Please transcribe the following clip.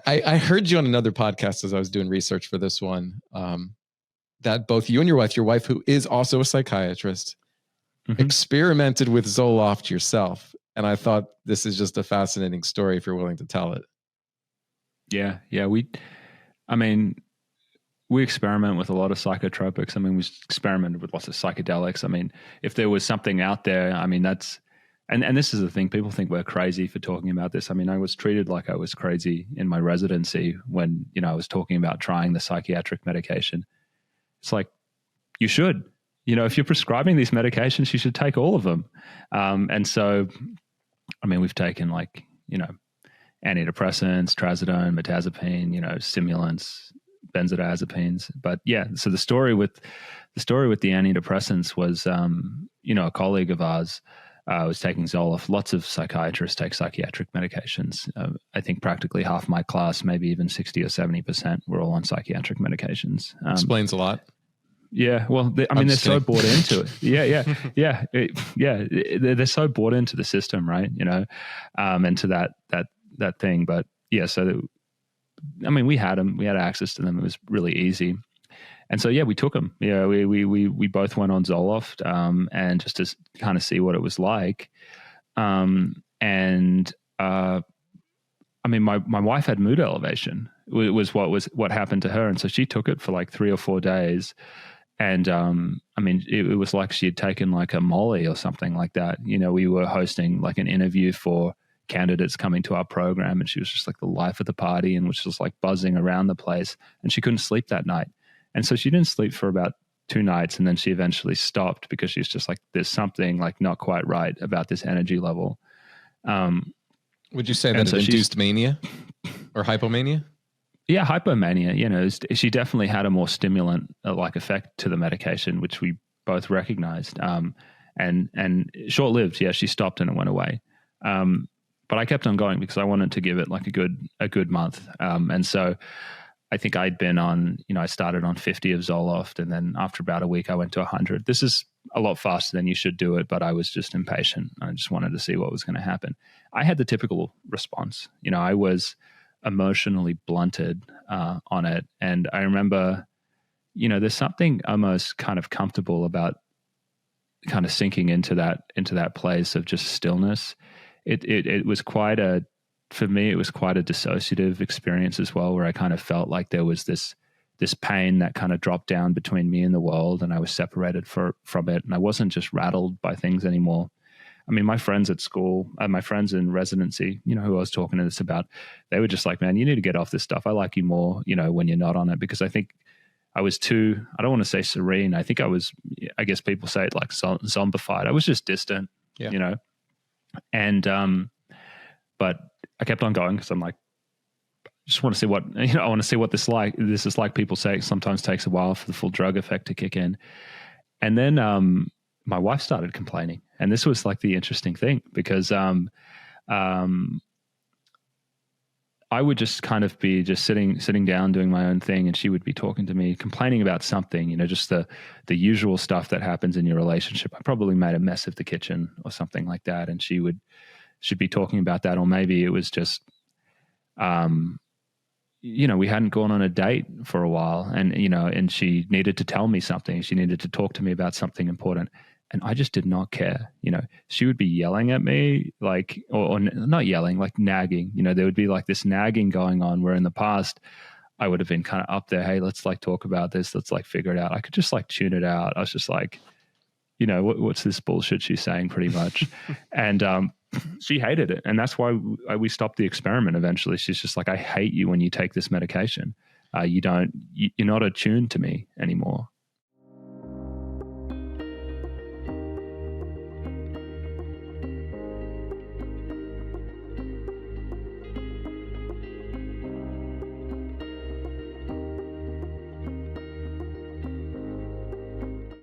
I heard you on another podcast as I was doing research for this one, that both you and your wife, who is also a psychiatrist, experimented with Zoloft yourself. And I thought this is just a fascinating story if you're willing to tell it. Yeah. We experiment with a lot of psychotropics. We experimented with lots of psychedelics. If there was something out there, that's, and this is the thing, people think we're crazy for talking about this. I was treated like I was crazy in my residency when, I was talking about trying the psychiatric medication. It's like, you should, if you're prescribing these medications, you should take all of them. And so, we've taken antidepressants, trazodone, mirtazapine, stimulants, benzodiazepines. But yeah, so the story with the antidepressants was, a colleague of ours was taking Zoloft. Lots of psychiatrists take psychiatric medications. I think practically half my class, maybe even 60 or 70%, were all on psychiatric medications. Explains a lot. Yeah, well, they're so bought into it. They're so bought into the system, right? And to that thing. But yeah, so we had them. We had access to them. It was really easy. And so, yeah, we took them. Yeah, we both went on Zoloft, and just to kind of see what it was like. My wife had mood elevation. Was what happened to her, and so she took it for like 3 or 4 days. And it was like she had taken like a Molly or something like that. We were hosting like an interview for candidates coming to our program, and she was just like the life of the party and was just like buzzing around the place, and she couldn't sleep that night. And so she didn't sleep for about 2 nights, and then she eventually stopped because she's just like, there's something like not quite right about this energy level. Would you say that it induced mania or hypomania? Yeah, hypomania, she definitely had a more stimulant like effect to the medication, which we both recognized. And short-lived, yeah, she stopped and it went away. But I kept on going because I wanted to give it like a good month. And so I think I'd been on, I started on 50 of Zoloft, and then after about a week I went to 100. This is a lot faster than you should do it, but I was just impatient. I just wanted to see what was going to happen. I had the typical response. I was emotionally blunted on it. And I remember, there's something almost kind of comfortable about kind of sinking into that place of just stillness. It was for me, it was quite a dissociative experience as well, where I kind of felt like there was this pain that kind of dropped down between me and the world, and I was separated from it. And I wasn't just rattled by things anymore. My friends at school, my friends in residency, who I was talking to this about, they were just like, man, you need to get off this stuff. I like you more, when you're not on it, because I think I was too, I don't want to say serene. I think I guess people say it like zombified. I was just distant, and, but I kept on going because I'm like, I just want to see what, I want to see what this is like. People say it sometimes takes a while for the full drug effect to kick in. And then, my wife started complaining, and this was like the interesting thing because I would just kind of be just sitting down doing my own thing, and she would be talking to me, complaining about something, just the usual stuff that happens in your relationship. I probably made a mess of the kitchen or something like that, and she'd be talking about that, or maybe it was just we hadn't gone on a date for a while, and she needed to tell me something. She needed to talk to me about something important. And I just did not care. She would be yelling at me, like, or not yelling, like nagging. There would be like this nagging going on, where in the past I would have been kind of up there. Hey, let's like talk about this. Let's like figure it out. I could just like tune it out. I was just like, what's this bullshit she's saying, pretty much. And she hated it. And that's why we stopped the experiment eventually. She's just like, I hate you when you take this medication. You're not attuned to me anymore.